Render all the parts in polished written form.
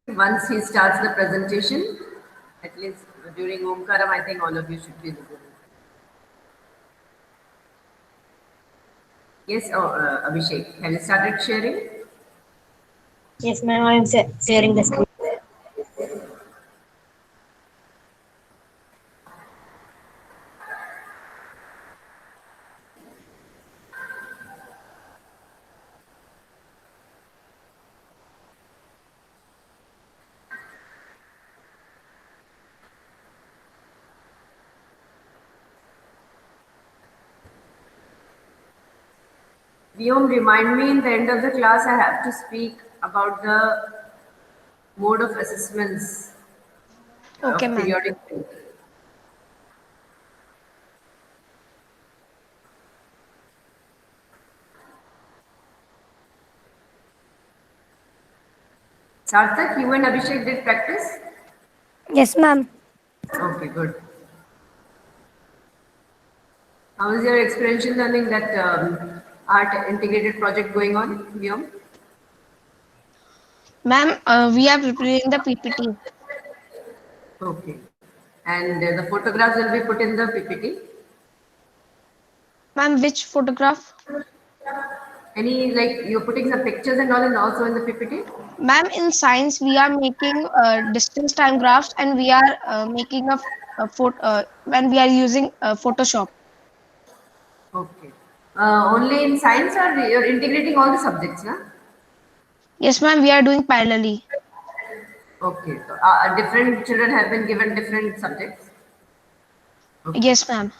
Once he starts the presentation, at least during Omkaram, I think all of you should be visible. Yes, Abhishek, have you started sharing? Yes, ma'am, I am sharing the screen. Vyom, remind me in the end of the class I have to speak about the mode of assessments Okay, of ma'am. periodic. Sarthak, you and Abhishek did practice? Yes, ma'am. Okay, good. How is your experiential learning that art integrated project going on, Vyom? Ma'am, we are preparing the PPT. Okay. And the photographs will be put in the PPT. Ma'am, which photograph? Any, like, you're putting some pictures and all, and also in the PPT? Ma'am, in science, we are making distance time graphs and we are making a photo when we are using Photoshop. Okay. Only in science, or you're integrating all the subjects, na? Yes, ma'am, we are doing parallelly. Okay. So, different children have been given different subjects. Okay. Yes, ma'am.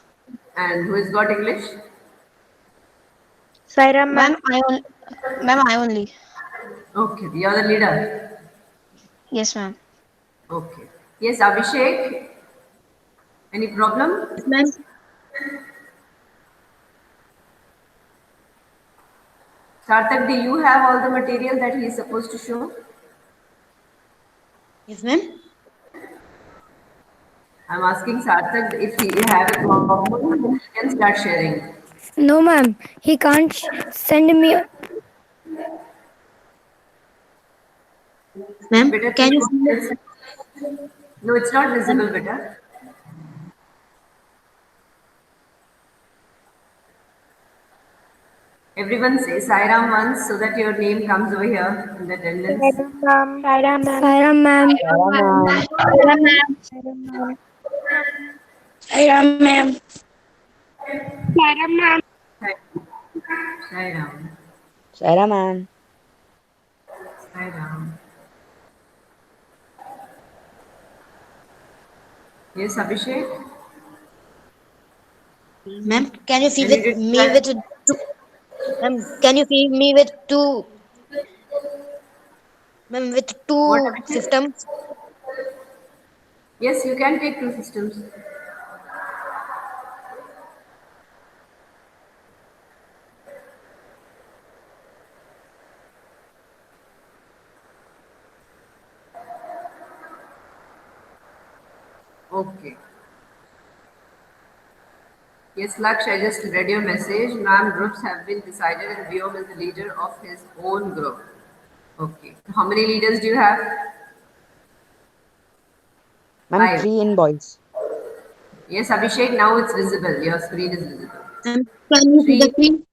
And who has got English? Sairam, Ma'am, ma'am. ma'am, I only. Okay. You're the leader. Yes, ma'am. Okay. Yes, Abhishek. Any problem? Yes, ma'am. Sarthak, do you have all the material that he is supposed to show? Yes, ma'am. I'm asking Sarthak if he have a problem, then he can start sharing. No, ma'am. He can't send me. Ma'am, Better can please you go see ahead. No, it's not ma'am? visible, better. Everyone say Sairam once so that your name comes over here in the attendance. Sairam, ma'am. Sairam, ma'am. Sairam, ma'am. Sairam, ma'am. Sairam, ma'am. Sairam, ma'am. Sairam, ma'am. Sairam, ma'am. Sai- Sairam. Sairam, ma'am. Sairam. Yes, Abhishek. Ma'am, can you see Any with me reply? with two? Ma'am, can you see me with two? Ma'am, with What two Abhishek? systems? Yes, you can take two systems. Okay. Yes, Laksh, I just read your message. Ma'am, groups have been decided and Vyom is the leader of his own group. Okay. How many leaders do you have? Ma'am, Five. 3 in boys. Yes, Abhishek, now it's visible. Your screen is visible. Can you see the Three.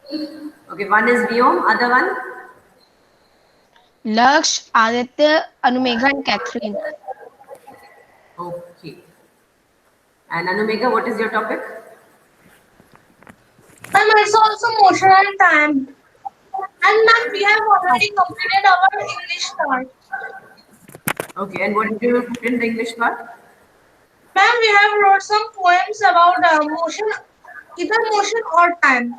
screen? Okay, one is Vyom, other one? Laksh, Aditya, Anumegha, and Catherine. Okay. And Anumega, what is your topic? Ma'am, it's also motion and time. And ma'am, we have already completed our English part. Okay, and what did you put in the English part? Ma'am, we have wrote some poems about motion, either motion or time.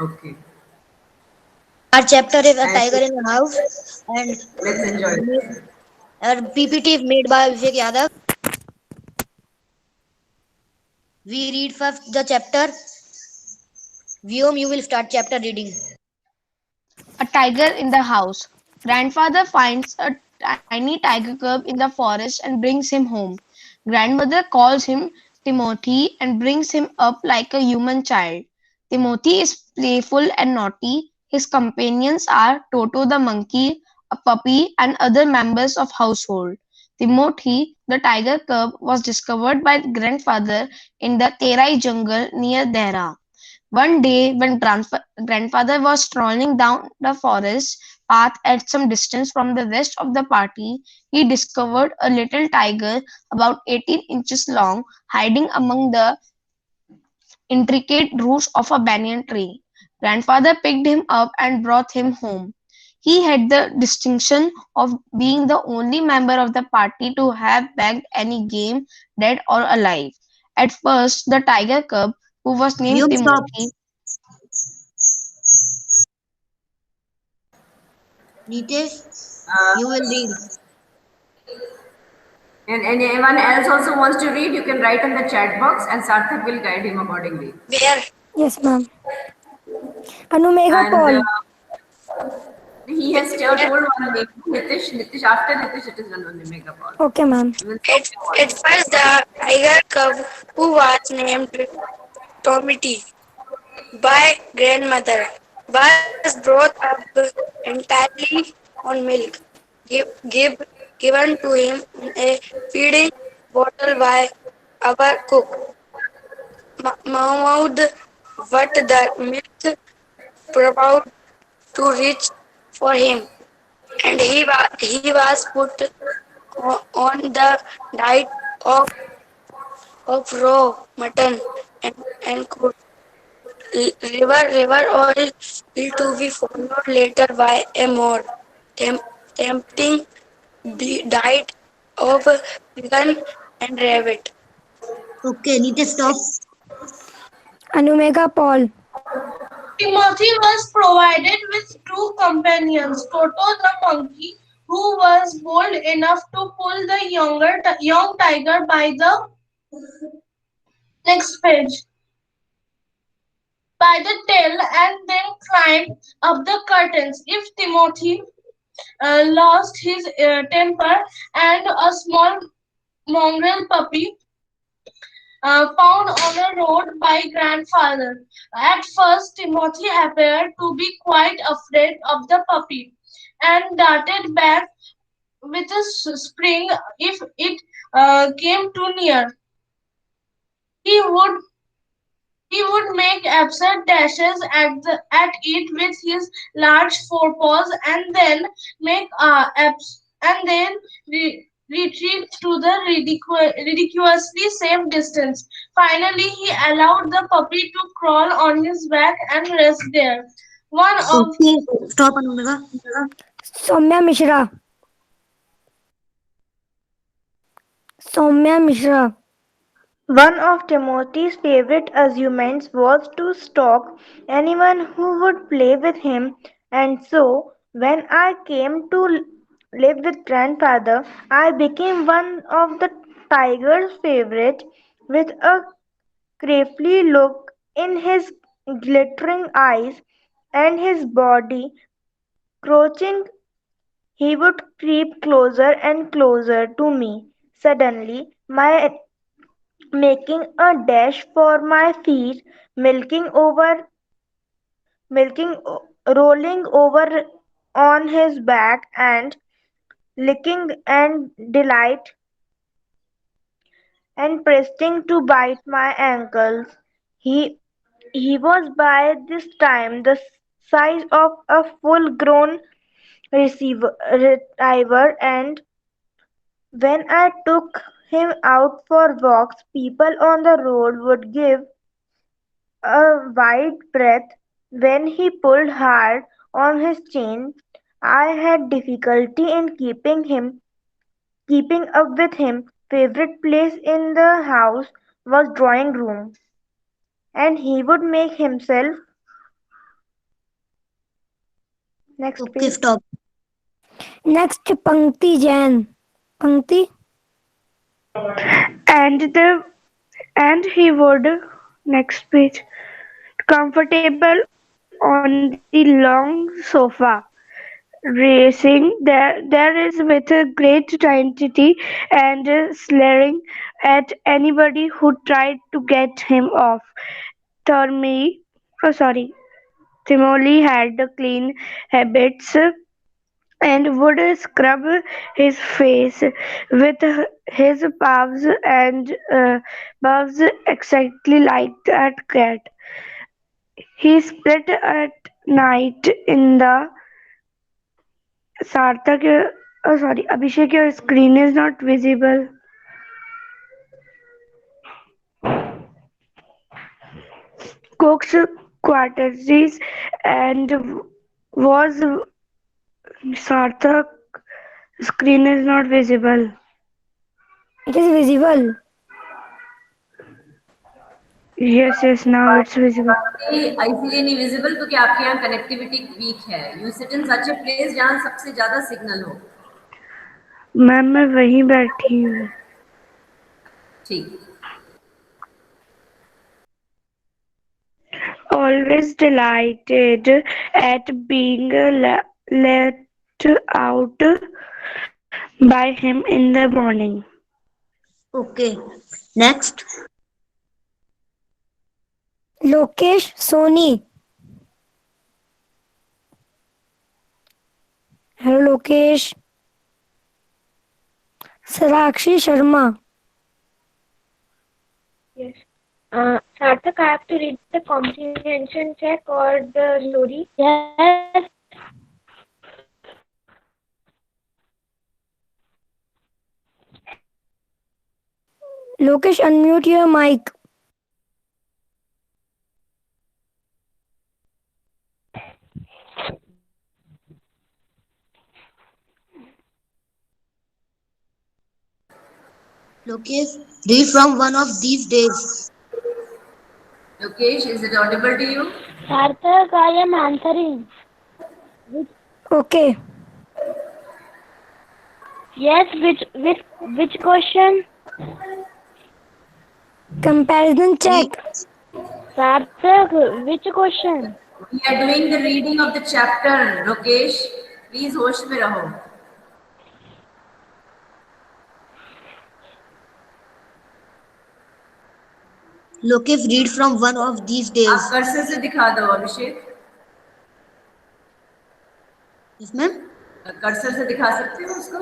Okay. Our chapter is a And tiger in the house, and let's enjoy it. our PPT is made by Abhishek Yadav. We read first the chapter. Vyom, you will start chapter reading. A tiger in the house. Grandfather finds a tiny tiger cub in the forest and brings him home. Grandmother calls him Timothy and brings him up like a human child. Timothy is playful and naughty. His companions are Toto the monkey, a puppy, and other members of household. Timothy, the tiger cub, was discovered by grandfather in the Terai jungle near Dehra. One day, when grandfather was strolling down the forest path at some distance from the rest of the party, he discovered a little tiger about 18 inches long hiding among the intricate roots of a banyan tree. Grandfather picked him up and brought him home. He had the distinction of being the only member of the party to have bagged any game, dead or alive. At first, the tiger cub, who was named Vyom, stop. Timothy, Nitesh, Uh, you will read. and anyone else also wants to read, you can write in the chat box and Sarthak will guide him accordingly. Where? Yes, ma'am. Anumega And Paul. he has told one name, Nitish, after Nitish it is an Mega Ball. Okay, ma'am. We will It, stop it was the tiger cub who was named Tommy by grandmother. Was brought up entirely on milk given to him in a feeding bottle by our cook. Mahmoud, what the milk proved too rich for him, and he was put on the diet of, of raw mutton and cooked river oil to be followed later by a more tempting diet of vegan and rabbit. Okay, Nitesh, stop. Anumega Paul. Timothy was provided with two companions, Toto the monkey, who was bold enough to pull the young tiger by the next page by the tail and then climb up the curtains. If Timothy lost his temper and a small mongrel puppy found on a road by grandfather. At first, Timothy appeared to be quite afraid of the puppy and darted back with a spring if it came too near. He would he would make absurd dashes at it with his large forepaws and then make and then retreat to the ridiculously safe distance. Finally, he allowed the puppy to crawl on his back and rest there. One of Okay, stop, Anumega. Soumya Mishra. Soumya Mishra. One of Timothy's favorite amusements was to stalk anyone who would play with him, and so when I came to live with grandfather, I became one of the tiger's favorites. With a crafty look in his glittering eyes and his body crouching, he would creep closer and closer to me. Suddenly, my making a dash for my feet, milking over, rolling over on his back, and licking and delight, and pressing to bite my ankles. He he was by this time the size of a full-grown retriever, and when I took him out for walks, people on the road would give a wide breath when he pulled hard on his chain. I had difficulty in keeping up with him. Favorite place in the house was drawing room, and he would make himself next Okay, page. stop. Next, Pankti Jain. Pankti. And the and he would next page comfortable on the long sofa racing there is with a great intensity and slaring at anybody who tried to get him off. Termi, oh sorry, Timoli had clean habits and would scrub his face with his paws exactly like that cat. He split at night in the Sarthak, oh sorry, Abhishek, your screen is not visible. Cook's quarters and was Sarthak screen is not visible. It is visible. Yes, now it's visible. इसलिए नहीं visible क्योंकि आपके यहाँ connectivity week है. You sit in such a place जहाँ सबसे ज्यादा signal हो. मैम मैं वहीं बैठी हूँ. ठीक. Always delighted at being let out by him in the morning. Okay. Next. Lokesh Soni. Hello, Lokesh. Sarakshi Sharma. Yes. Sarthak, I have to read the comprehension check or the story. Yes. Lokesh, unmute your mic. Lokesh, read from one of these days. Lokesh, is it audible to you? Sarthak, I am answering. Okay. Yes, which question? Comparison check. Sarthak, which question? We are doing the reading of the chapter. Lokesh, please होश में रहो. Lokesh, read from one of these days. आप cursor से दिखा दो अभिषेक. Yes, ma'am. Cursor से दिखा सकते हो उसको?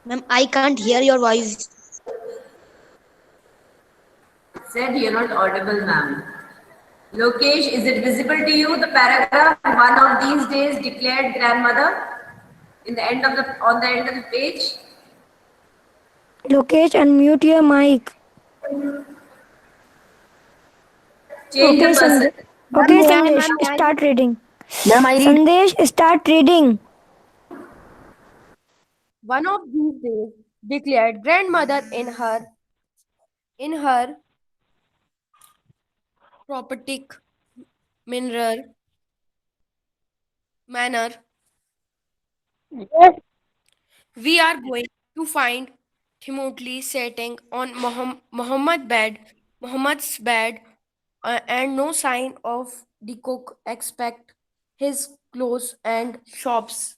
Ma'am, I can't hear your voice. Said you're not audible, ma'am. Lokesh, is it visible to you the paragraph? One of these days declared grandmother in the end of the on the end of the page. Lokesh, unmute your mic. Change the person. Okay, Sandesh, start reading. Ma'am, I read. Sandesh, start reading. One of these days, declared grandmother in her prophetic manner, Yes. we are going to find Timothy sitting on Muhammad's bed, and no sign of the cook expect his clothes and shops.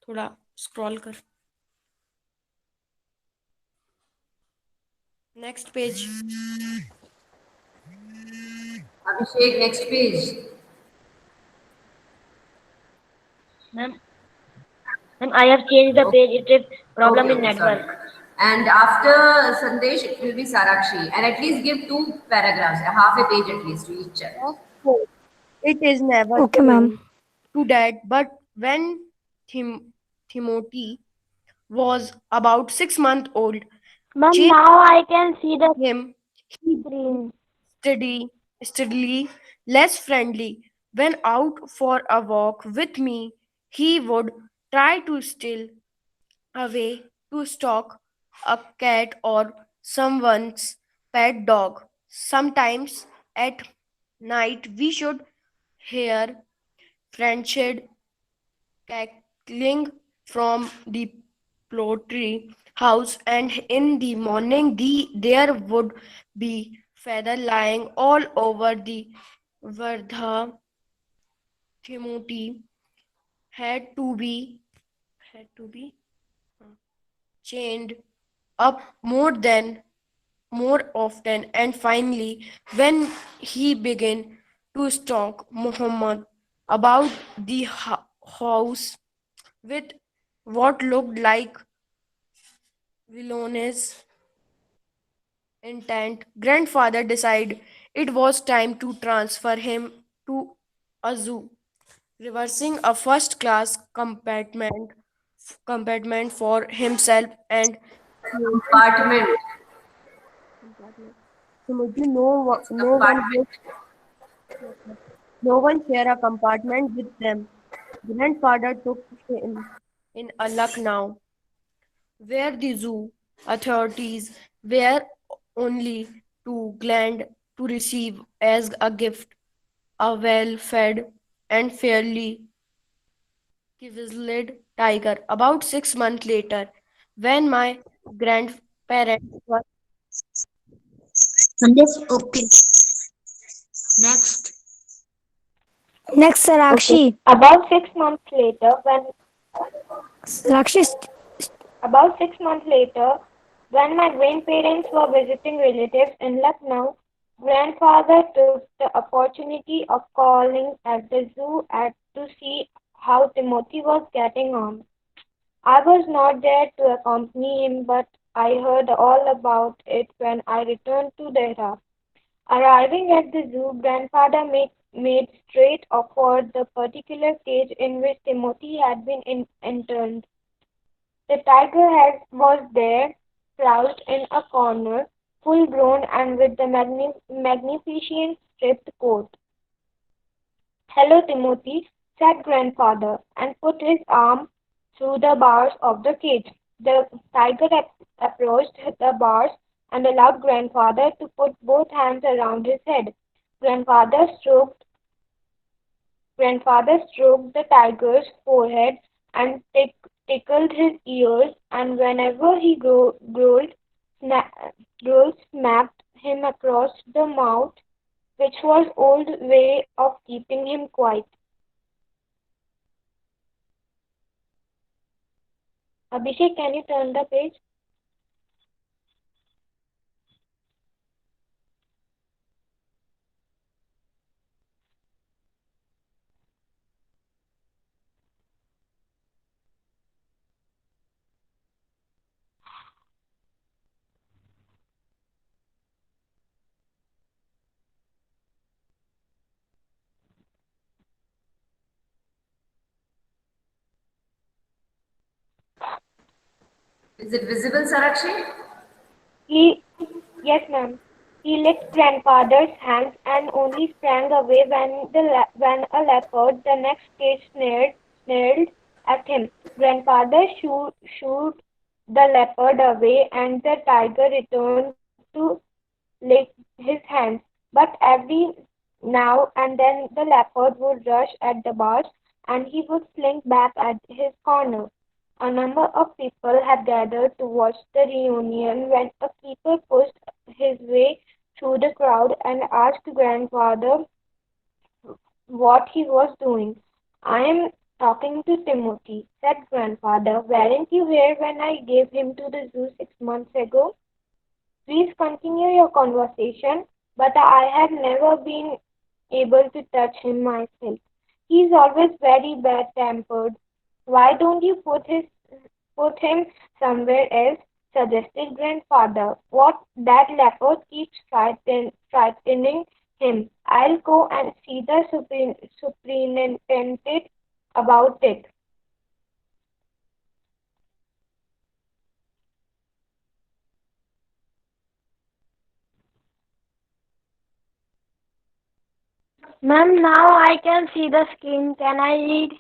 थोड़ा scroll कर. Next page. Abhishek, next page. Ma'am, I have changed the page. It is problem in Okay, network. sorry. And after Sandesh, it will be Sarakshi. And at least give 2 paragraphs, a half a page at least to each chapter. Of course, it is never Okay, ma'am. to that, but when Timothy was about 6 months old, Ma'am, Change- now I can see the him he screen. steadily less friendly. When out for a walk with me, he would try to steal away to stalk a cat or someone's pet dog. Sometimes at night we should hear French cackling from the poultry house, and in the morning there would be feather lying all over the Vardha Timothy had to be had to be chained up more often, and finally when he began to stalk Muhammad about the house with what looked like villainous intent, grandfather decided it was time to transfer him to a zoo, reversing a first class compartment for himself and Compartment. compartment. Timothy, It's compartment. no one share a compartment with them. Grandfather took him in a Lucknow, where the zoo authorities were only too glad to receive as a gift a well-fed and fairly civilized tiger. About 6 months later, when my grandparents were Okay. Next. Next, Okay. Sarakshi. Sarakshi, About 6 months later, when my grandparents were visiting relatives in Lucknow, grandfather took the opportunity of calling at the zoo to see how Timothy was getting on. I was not there to accompany him, but I heard all about it when I returned to Dehra. Arriving at the zoo, grandfather made straight for the particular cage in which Timothy had been interned. The tiger was there, crouched in a corner, full grown and with the magnificent striped coat. "Hello, Timothy," said grandfather, and put his arm through the bars of the cage. The tiger approached the bars and allowed grandfather to put both hands around his head. Grandfather stroked Grandfather stroked the tiger's forehead and tickled his ears, and whenever he sna- growled, smacked him across the mouth, which was old way of keeping him quiet. Abhishek, can you turn the page? Is it visible, Sarakshi? He, yes, ma'am. He licked grandfather's hands and only sprang away when a leopard the next cage snarled at him. Grandfather shooed the leopard away, and the tiger returned to lick his hands. But every now and then the leopard would rush at the bars, and he would slink back at his corner. A number of people had gathered to watch the reunion when a keeper pushed his way through the crowd and asked grandfather what he was doing. "I am talking to Timothy," said grandfather. "Weren't you here when I gave him to the zoo 6 months ago?" "Please continue your conversation, but I have never been able to touch him myself. He's always very bad tempered. Why don't you put him somewhere else?" suggested grandfather. "What, that leopard keeps frightening him. I'll go and see the superintendent about it." ma'am, now I can see the screen. Can I read?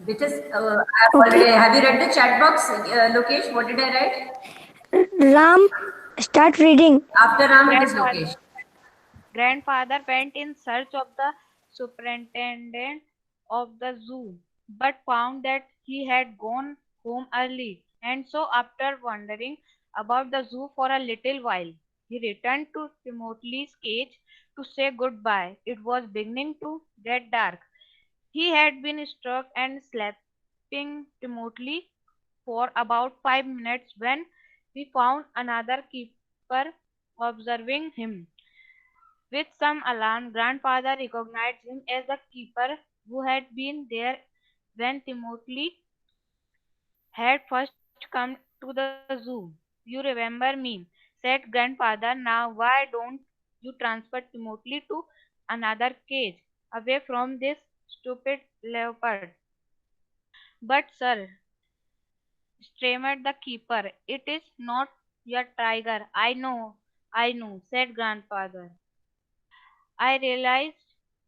Which is, I've already, Okay. have you read the chat box, Lokesh? What did I write? Ram, start reading. After Ram, it is Grandfather, Lokesh. grandfather went in search of the superintendent of the zoo, but found that he had gone home early, and so after wandering about the zoo for a little while, he returned to Timothy's cage to say goodbye. It was beginning to get dark. He had been struck and slapping Timothy for about 5 minutes when he found another keeper observing him. With some alarm, grandfather recognized him as the keeper who had been there when Timothy had first come to the zoo. You remember me, said grandfather. Now why don't you transfer Timothy to another cage away from this stupid leopard? But sir, stammered the keeper, it is not your tiger. I know, said grandfather. I realized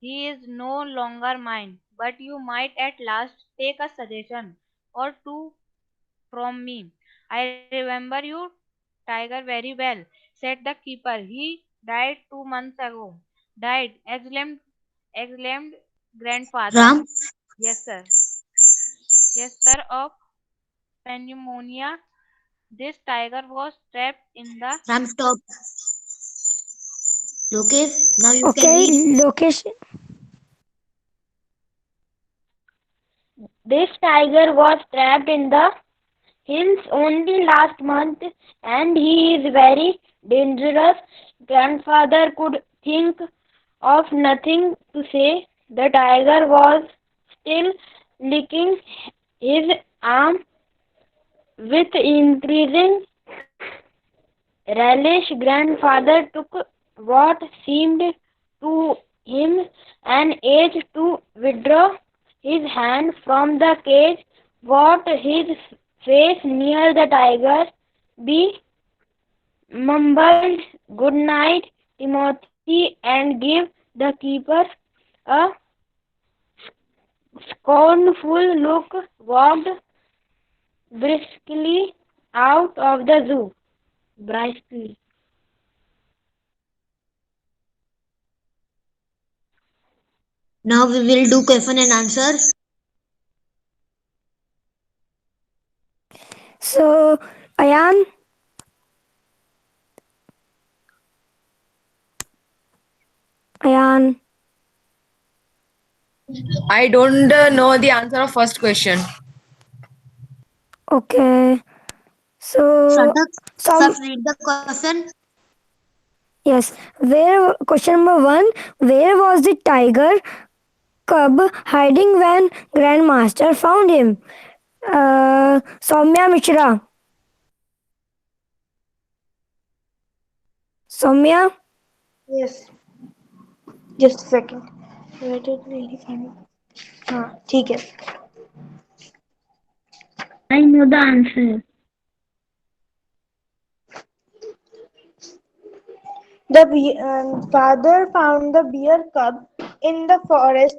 he is no longer mine, but you might at last take a suggestion or two from me. I remember you, tiger, very well, said the keeper. He died 2 months ago. Died, exclaimed grandfather. Ram, Yes, sir. Yes, sir, of pneumonia. This tiger was trapped in the. Ram, stop. Lokesh, now you can Okay, read. Lokesh. This tiger was trapped in the hills only last month and he is very dangerous. Grandfather could think of nothing to say. The tiger was still licking his arm with increasing relish. Grandfather took what seemed to him an age to withdraw his hand from the cage, brought his face near the tiger, be mumbled good night, Timothy, and gave the keeper a scornful look, walked briskly out of the zoo. Briskly. Now we will do question and answer. So, Ayan, Ayan, I don't know the answer of first question. okay. So, Satak, some first read the question. yes. Where question number one? Where was the tiger cub hiding when Grandmaster found him? Soumya Mishra. Soumya. Yes, just a second. Where did really find it? हाँ ठीक है. I know the answer. The father found the bear cub in the forest.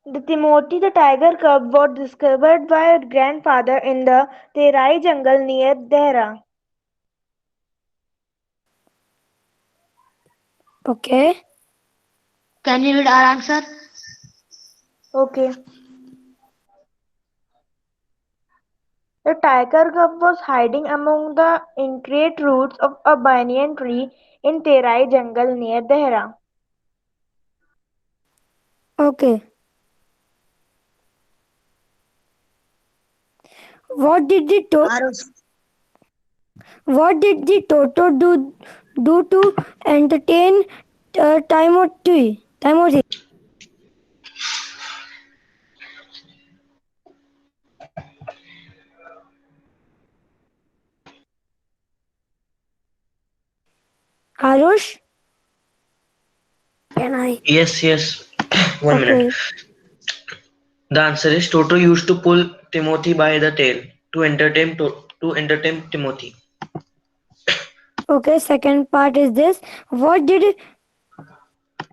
The Timothy the tiger cub was discovered by her grandfather in the Terai jungle near Dehra. Okay. Can you read our answer? Okay. The tiger cub was hiding among the intricate roots of a banyan tree in Terai jungle near Dehra. Okay. What did the Arush, what did the Toto do to entertain Timothy? Timothy. Arush. Can I? Yes, yes. 1 minute. Okay. The answer is Toto used to pull Timothy by the tail to entertain Timothy. Okay. Second part is this. What did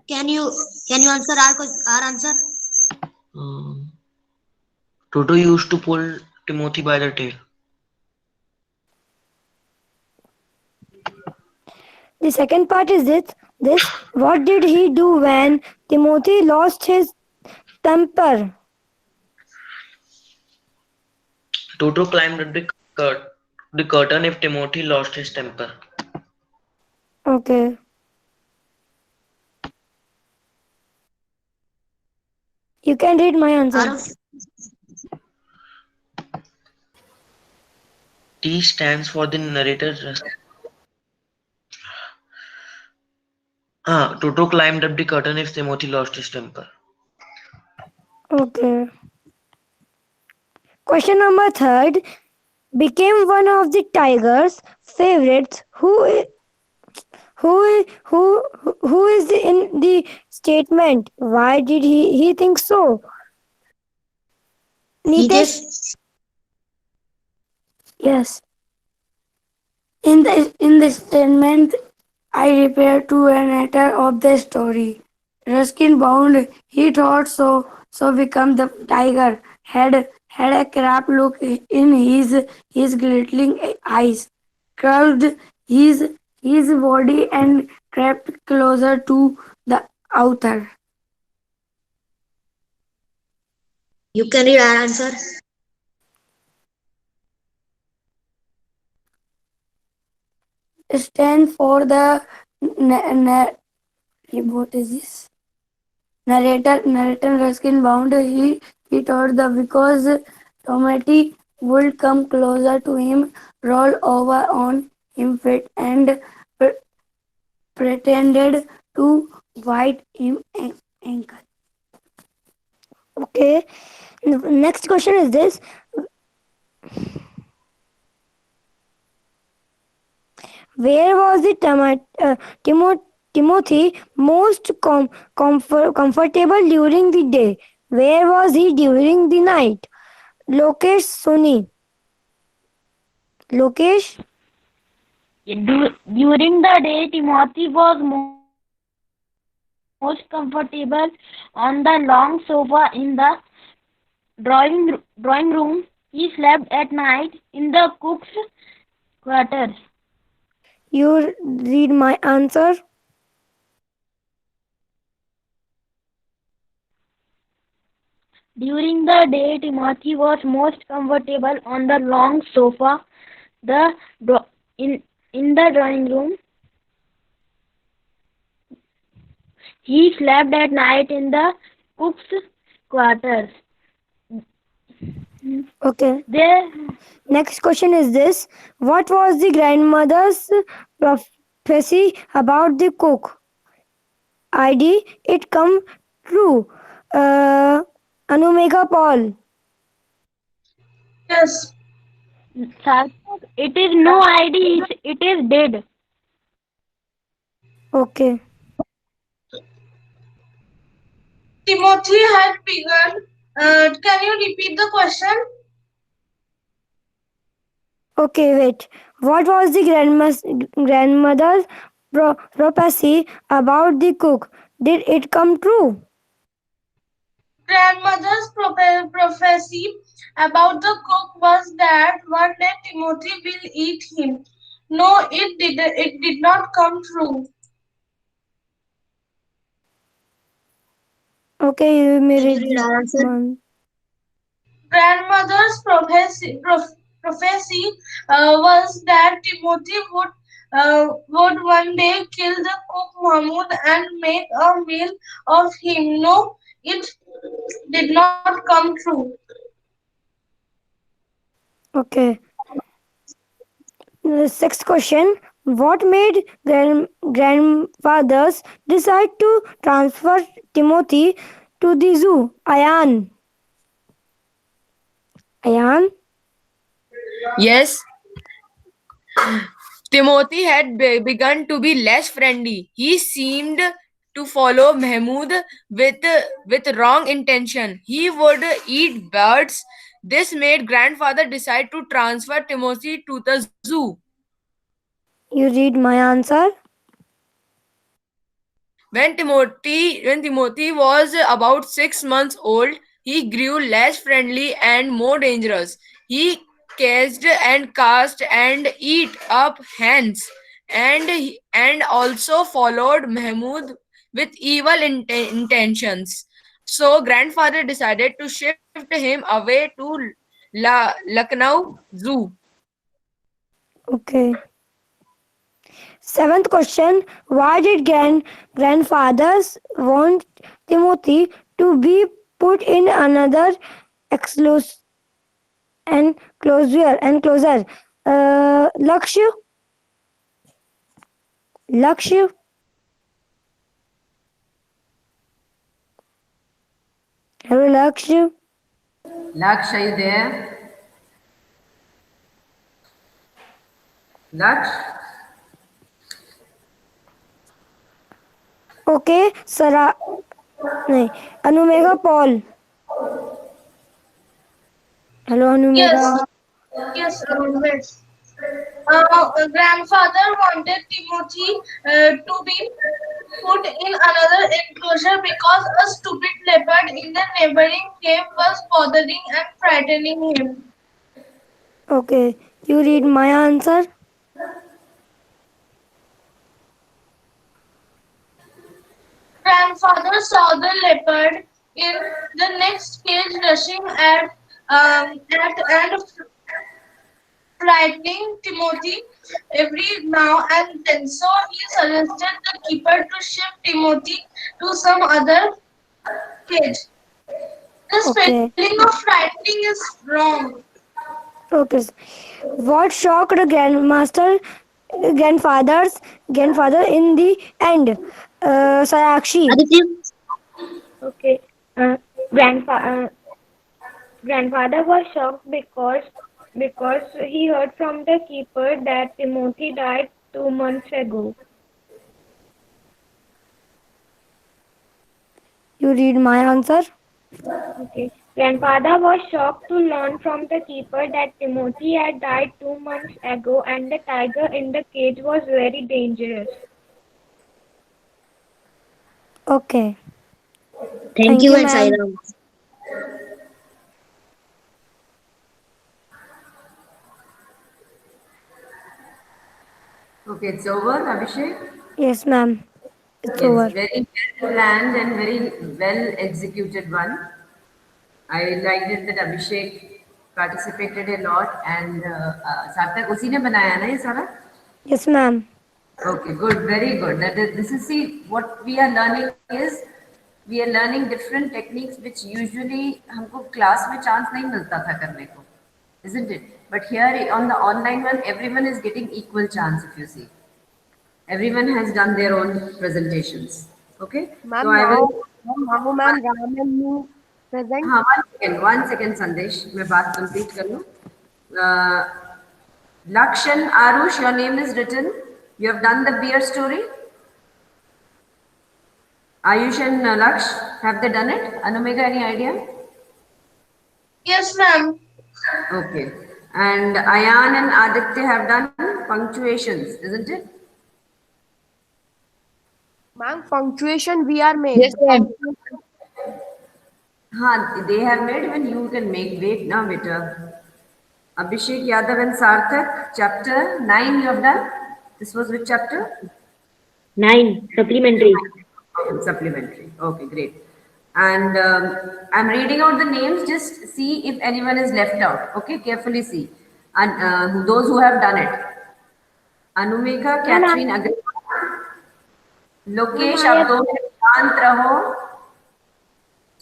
can you can you answer our answer? Um, Toto used to pull Timothy by the tail. the second part is this? What did he do when Timothy lost his temper? Toto climbed up the curtain if Timothy lost his temper. Okay. You can read my answer. Arav, T stands for the narrator. Toto climbed up the curtain if Timothy lost his temper. Okay. Question number third. Became one of the tiger's favorites. Who is in the statement? Why did he think so? Nitesh? Nitesh, Yes. In the statement, I refer to an editor of the story. Ruskin bound, he thought so. So become the tiger. Had a crap look in his glittering eyes, curved his his body and crept closer to the author. you can read our answer. Stand for the what is this? Narrator Ruskin bound. He thought that because Tomati would come closer to him, roll over on him fit and pretended to bite him ankle. Okay. Next question is this: where was the Timothy most comfortable during the day? Where was he during the night? Lokesh Suni. Lokesh? During the day, Timothy was most comfortable on the long sofa in the drawing room. He slept at night in the cook's quarters. You read my answer. During the day, Timothy was most comfortable on the long sofa the dro- in the drawing room. He slept at night in the cook's quarters. Okay. There, Next question is this: what was the grandmother's prophecy about the cook? ID. It come true. Anumega Paul. Yes. Sarthak, it is no ID, it is dead. Okay. Timothy had begun. Can you repeat the question? Okay, wait. What was the grandmother's prophecy about the cook? Did it come true? Grandmother's prophecy about the cook was that one day Timothy will eat him. No, it did not come true. Okay, you may Can you read read this our answer? one. Grandmother's prophecy was that Timothy would one day kill the cook Mahmud and make a meal of him. No, it did not come true. Okay. The sixth question. What made grandfathers decide to transfer Timothy to the zoo? Ayan. Ayan? Yes, Timothy had begun to be less friendly. He seemed to follow Mahmud with wrong intention. He would eat birds. This made grandfather decide to transfer Timothy to the zoo. You read my answer. When Timothy was about 6 months old, he grew less friendly and more dangerous. He caged and cast and eat up hens, and also followed Mahmud with evil intentions. So grandfather decided to shift him away to Lucknow Zoo. Okay. Seventh question. Why did grandfathers want Timothy to be put in another exclusive enclosure? Lakshya? Lakshya? Hello, Lakshya? Laksh, are you there? Laksh? Okay, Sara. नहीं अनुमेगा Paul. Hello, Yes, Anumega. yes, yes. Grandfather wanted Timothy to be put in another enclosure because a stupid leopard in the neighboring cave was bothering and frightening him. Okay, you read my answer. Grandfather saw the leopard in the next cage rushing at and frightening Timothy every now and then. So he suggested the keeper to shift Timothy to some other cage. The Okay. spelling of frightening is wrong. Okay. What shocked grandfather in the end? Sayakshi. Aditya. Okay. Uh, grandpa, grandfather was shocked because he heard from the keeper that Timothy died 2 months ago. You read my answer. Okay. Grandfather was shocked to learn from the keeper that Timothy had died 2 months ago and the tiger in the cage was very dangerous. Okay. Thank Thank you you, and ma'am. Sairam. Okay, it's over, Abhishek. Yes, ma'am. It's Yes, over. very well planned and very well executed one. I liked it that Abhishek participated a lot and Sarthak उसी ने बनाया ना ये सारा? Yes, ma'am. Okay, good, very good. This is see what we are learning is we are learning different techniques which usually हमको class में chance नहीं मिलता था करने को, isn't it? But here on the online one, everyone is getting equal chance if you see. Everyone has done their own presentations. Okay, so Ma'am, I will. ma'am, Ram and you present. हाँ one second संदेश मैं बात complete कर लूँ Lakshan Arush, your name is written. You have done the beer story. Ayush and Laksh, have they done it? Anumega, any idea? Yes, ma'am. Okay. And Ayan and Aditya have done punctuations, isn't it? Ma'am, punctuation we are made. Yes, ma'am. हाँ, they have made, even you can make. Wait now, beta. Abhishek Yadav and Sarthak, chapter 9 you have done. This was which chapter? 9. Supplementary. Supplementary. Okay, great. And I'm reading out the names. Just see if anyone is left out. Okay, carefully see. And those who have done it. Anumika, Catherine, Lokesh आप 2 minute शांत रहो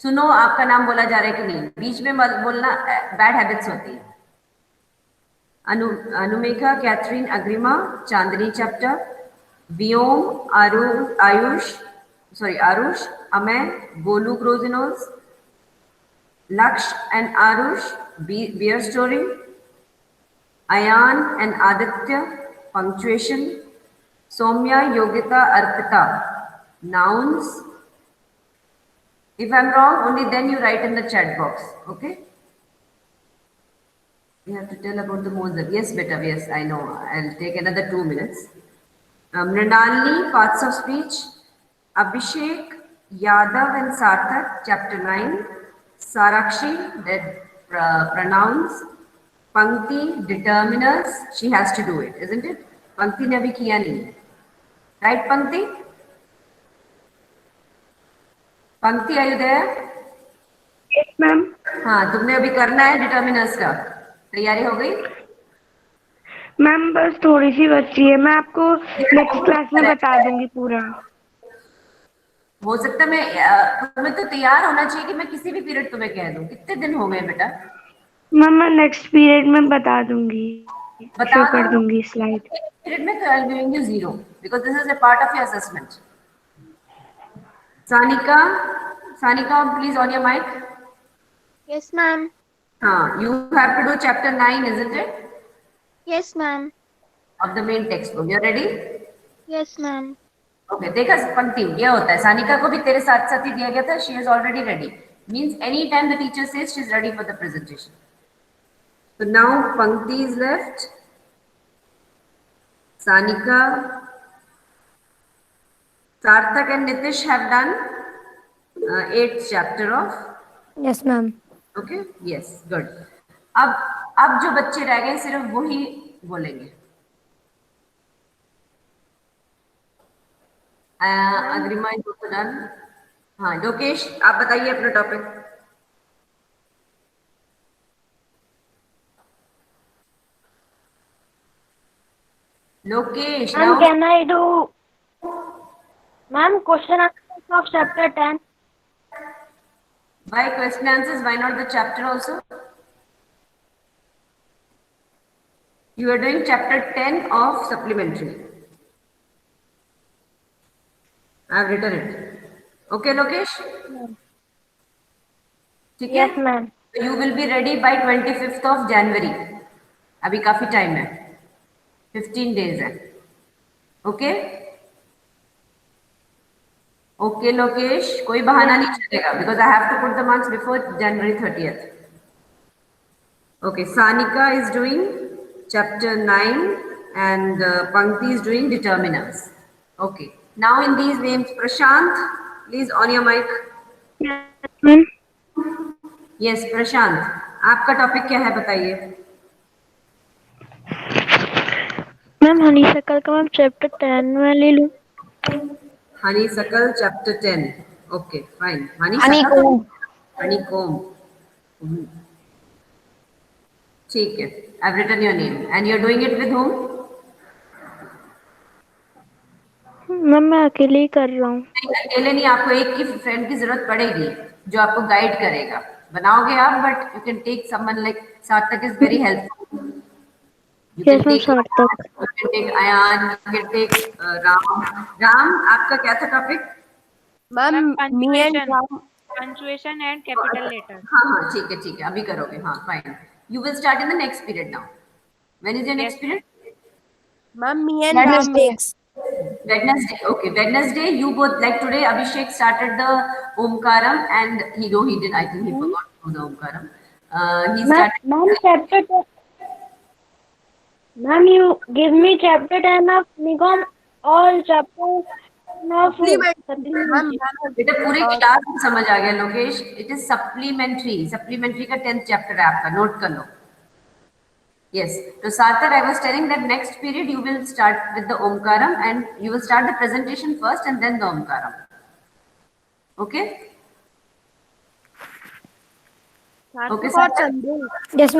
सुनो आपका नाम बोला जा रहा है कि नहीं बीच में मत बोलना बैड हैबिट्स होती है अनुमेका कैथरीन अग्रिमा चांदनी चैप्टर व्योम आरुष अमय गोलू क्रोजिनोस Lakshya and Aarush bear story Ayaan and Aditya punctuation Somya, Yogita, Arpita, nouns. If I'm wrong, only then you write in the chat box. Okay? You have to tell about the Mozart. Yes, better. Yes, I know. I'll take another 2 minutes. Mrinalini, parts of speech. Abhishek, Yadav and Sarthak, chapter 9. Sarakshi, dead pronouns. Pankti, determiners. She has to do it, isn't it? Pankti ne abhi kiya nahi. Right, Pankti? Pankti, are you there? Yes, ma'am. हाँ, तुमने अभी करना है determiners का। तैयारी हो गई? Ma'am बस थोड़ी सी बची है, मैं आपको नेक्स्ट क्लास में बता दूंगी पूरा। हो सकता है तुम्हें तो तैयार होना चाहिए कि मैं किसी भी पीरियड तुम्हें कह दूं। कितने दिन हो गए बेटा? मैम मैं नेक्स्ट पीरियड में बता दूंगी, बता शो दो। कर दूंगी स्लाइड। पीरियड में तो I am giving you 0 because this is a part of your assessment. Sanika, Sanika please on your mic. Yes, ma'am. हाँ, you have to do chapter 9, isn't it? Yes, ma'am. Of the main textbook. You're ready? Yes, ma'am. Okay, देखा पंक्ति ये होता है। सानिका को भी तेरे साथ साथ ही दिया गया था। She is already ready. Means any time the teacher says she is ready for the presentation. So now Pankti is left. Sanika, Sarthak and Nitish have done 8th chapter of. Yes, ma'am. Okay. Yes. Good. अब जो बच्चे रह गए सिर्फ वही बोलेंगे। Agrima is also done. हाँ लोकेश, आप बताइए अपना topic. Lokesh, Ma'am, now can I do, ma'am, question answers of chapter 10? why question answers? Why not the chapter also? You are doing chapter 10 of supplementary. I have written it. Okay, Lokesh? ठीक है? Yes, ma'am. You will be ready by 25th of January. अभी काफी time है, 15 days है। Okay okay Lokesh, कोई बहाना नहीं चलेगा because I have to put the marks before January 30th. Okay, Sanika is doing chapter 9 and Pankti is doing determiners. Okay, now in these names, Prashant, please on your mic. Ma'am Yes, Prashant, आपका topic क्या है बताइए। Ma'am Honey circle का ma'am chapter 10 में ले लूं। हनी सकल chapter 10. Okay, fine. Honeycomb. Honeycomb. ठीक है, I've written your name and you're doing it with whom? Ma'am मैं अकेले ही कर रहा हूँ। अकेले नहीं, आपको एक की फ्रेंड की जरूरत पड़ेगी जो आपको गाइड करेगा। बनाओगे आप, but you can take someone like Sarthak is very helpful. You can yes ma'am take Sarthak. you can take Ayan, you can take Ram. Ram, आपका क्या था topic? Ma'am me and punctuation and capital letter. हाँ ठीक है अभी करोगे। हाँ fine, you will start in the next period now. When is your next period? Ma'am me and Ram makes Wednesday. Okay, Wednesday. You both, like today, Abhishek started the Omkaram, and he did. I think he forgot to do the Omkaram. He started. Ma'am, chapter 10. Ma'am, you give me chapter 10 of Nigam, all chapters of supplementary. बेटा पूरे class में समझ आ गया Lokesh. It is supplementary. Supplementary का 10th chapter है आपका, note कर लो। Yes. So Sarthak, I was telling that next period you will start with the Omkaram and you will start the presentation first and then the Omkaram. Okay? Okay, Sarthak. Yes, ma'am.